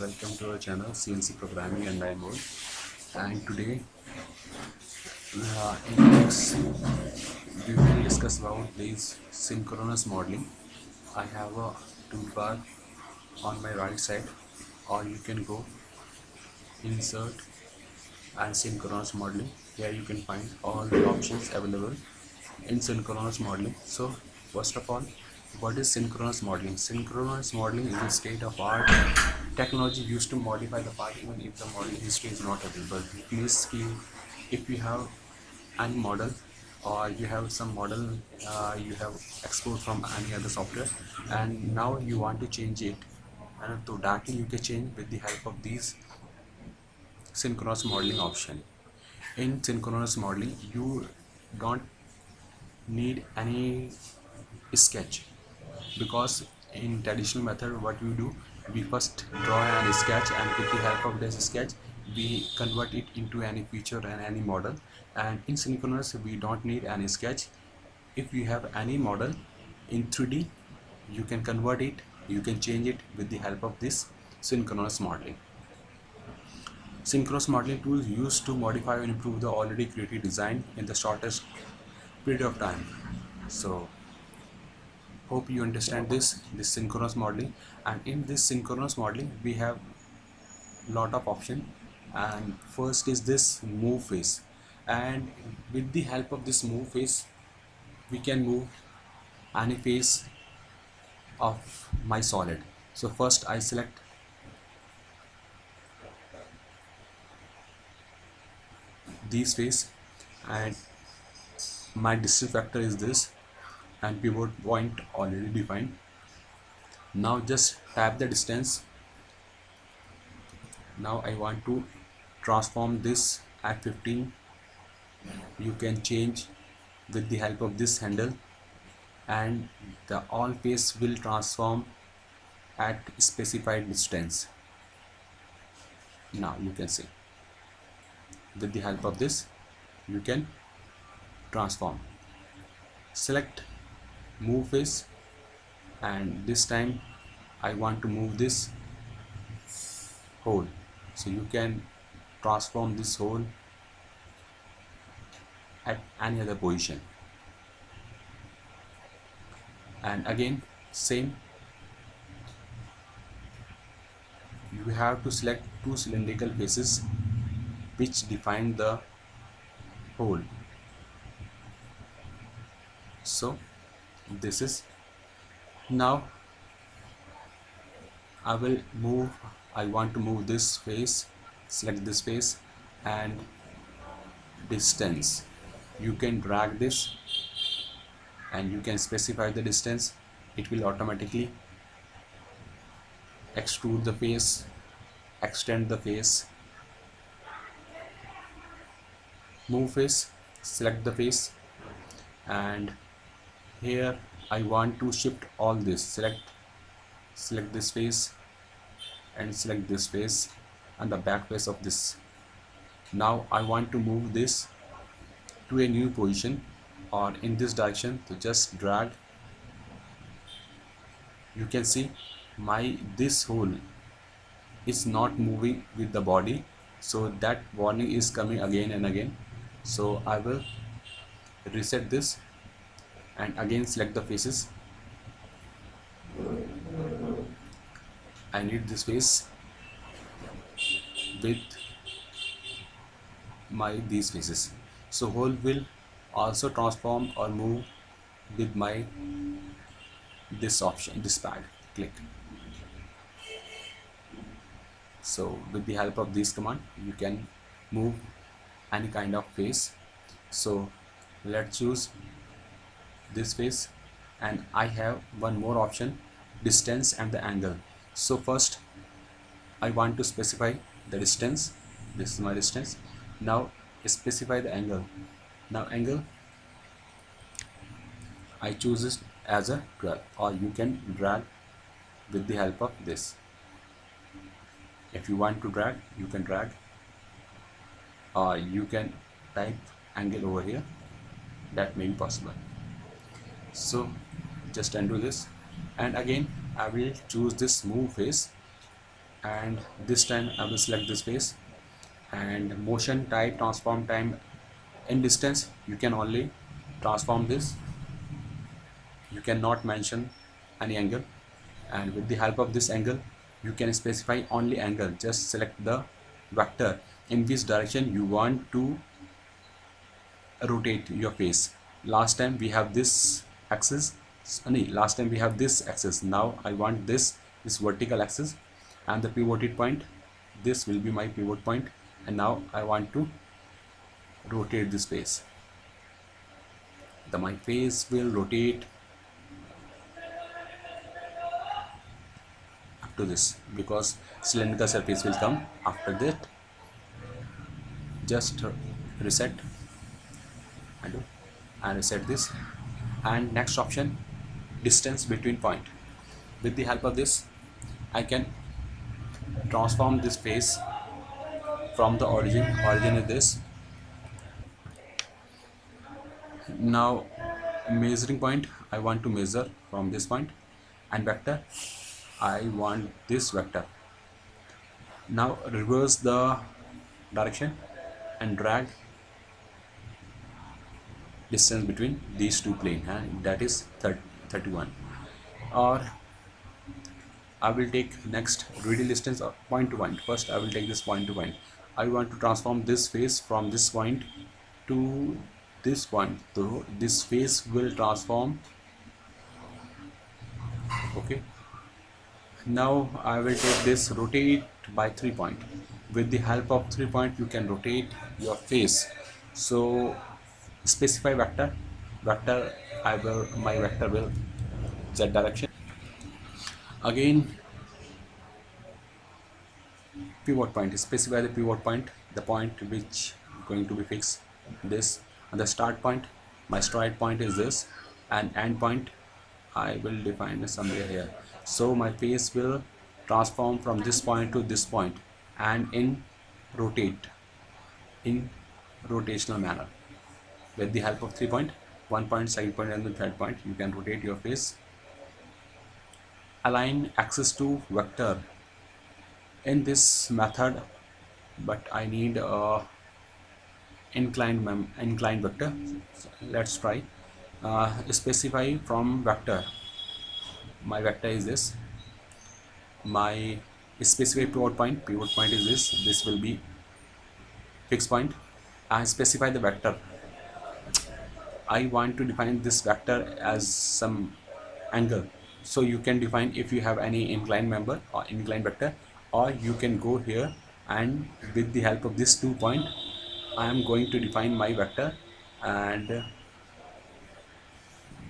welcome to our channel CNC Programming and I Mode. And today in this we will discuss about this synchronous modeling. I have a toolbar on my right side, or you can go insert and synchronous modeling. Here you can find all the options available in synchronous modeling. So first of all, what is synchronous modeling? Synchronous modeling is a state of art technology used to modify the part even if the model history is not available. It means if you have any model, or you have some model you have export from any other software, and now you want to change it, and so directly you can change with the help of these synchronous modeling option. In synchronous modeling you don't need any sketch, because in traditional method what we do, we first draw an sketch, and with the help of this sketch we convert it into any feature and any model. And in synchronous we don't need any sketch. If you have any model in 3D, you can convert it, you can change it with the help of this synchronous modeling. Synchronous modeling tools used to modify and improve the already created design in the shortest period of time. So hope you understand this synchronous modeling. And in this synchronous modeling we have lot of option, and first is this move face. And with the help of this move face we can move any face of my solid. So first I select these face, and my distance vector is this, and pivot point already defined. Now just tap the distance. Now I want to transform this at 15. You can change with the help of this handle, and the all face will transform at specified distance. Now you can see with the help of this you can transform. Select move face, and this time I want to move this hole, so you can transform this hole at any other position. And again same, you have to select two cylindrical faces which define the hole. So this is, now I want to move this face. Select this face and distance. You can drag this and you can specify the distance. It will automatically extrude the face, extend the face. Move face, select the face, and here I want to shift all this. Select this face and select this face and the back face of this. Now I want to move this to a new position or in this direction, to just drag. You can see this hole is not moving with the body, so that warning is coming again and again. So I will reset this and again select the faces. I need this face with these faces, so hole will also transform or move with this option, this pad. Click. So with the help of this command you can move any kind of face. So let's choose this face, and I have one more option, distance and the angle. So first I want to specify the distance. This is my distance. Now specify the angle. Now angle I choose it as a 12, or you can drag with the help of this. If you want to drag, you can drag, or you can type angle over here. That may be possible. So just undo this, and again I will choose this move face, and this time I will select this face, and motion type, transform time, in distance you can only transform this, you cannot mention any angle, and with the help of this angle you can specify only angle. Just select the vector in which direction you want to rotate your face. Last time we have this axis, last time we have this axis, now I want this vertical axis, and the pivoted point, this will be my pivot point, and now I want to rotate this face. My face will rotate up to this, because cylindrical surface will come after that. Just reset, undo, and reset this. And next option, distance between point. With the help of this I can transform this face from the origin is this. Now measuring point, I want to measure from this point, and vector, I want this vector. Now reverse the direction and drag distance between these two planes, and that is 31. Or I will take next radial distance of point to point. First I will take this point to point. I want to transform this face from this point to this point, so this face will transform. Okay, now I will take this rotate by 3 point. With the help of 3 point you can rotate your face. So specify vector, my vector will z direction. Again pivot point, specify the pivot point, the point which going to be fixed this, and the start point, my start point is this, and end point I will define somewhere here. So my face will transform from this point to this point, and in rotational manner. With the help of 3 point, 1 point, second point, and the third point, you can rotate your face. Align axis to vector. In this method, but I need a inclined vector. So let's try. Specify from vector. My vector is this. My specify pivot point is this. This will be fixed point. I specify the vector. I want to define this vector as some angle. So you can define if you have any inclined member or inclined vector, or you can go here, and with the help of this 2 point I am going to define my vector, and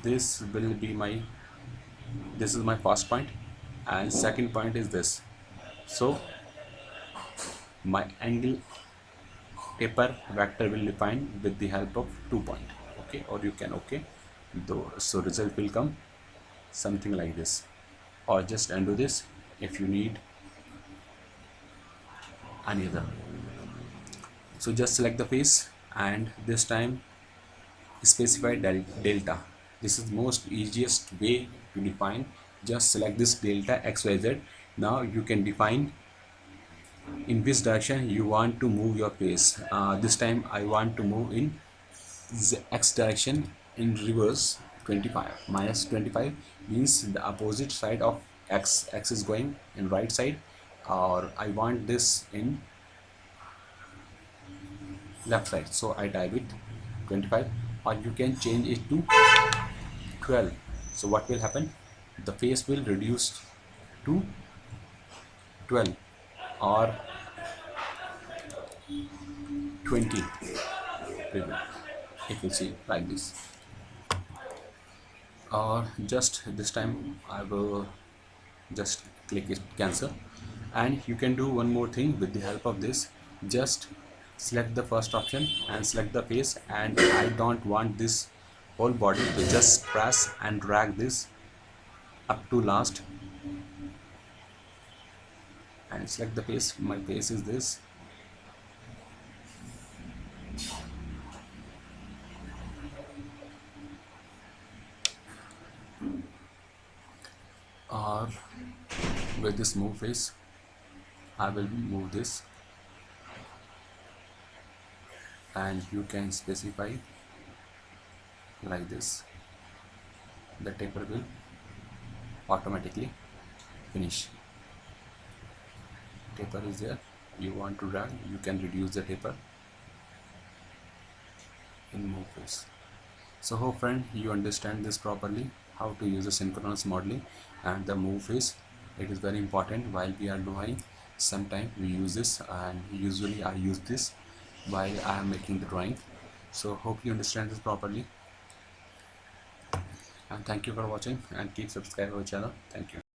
this will be this is my first point, and second point is this. So my angle taper vector will define with the help of 2 point. Okay, or you can so result will come something like this, or just undo this if you need any other. So just select the face, and this time specify delta. This is most easiest way to define. Just select this delta xyz. Now you can define in which direction you want to move your face. This time I want to move in x direction in reverse. 25 minus 25 means the opposite side of x is going in right side, or I want this in left side, so I type it 25, or you can change it to 12. So what will happen, the face will reduce to 12 or 20. It will see like this. Or just this time I will just click it cancel. And you can do one more thing with the help of this. Just select the first option and select the face, and I don't want this whole body, to just press and drag this up to last and select the face. My face is this. Or with this move face, I will move this, and you can specify like this. The taper will automatically finish. Taper is there. You want to drag, you can reduce the taper in move face. So hope friend you understand this properly, how to use the synchronous modeling and the move face. It is very important while we are drawing. Sometimes we use this, and usually I use this while I am making the drawing. So hope you understand this properly, and thank you for watching, and keep subscribing our channel. Thank you.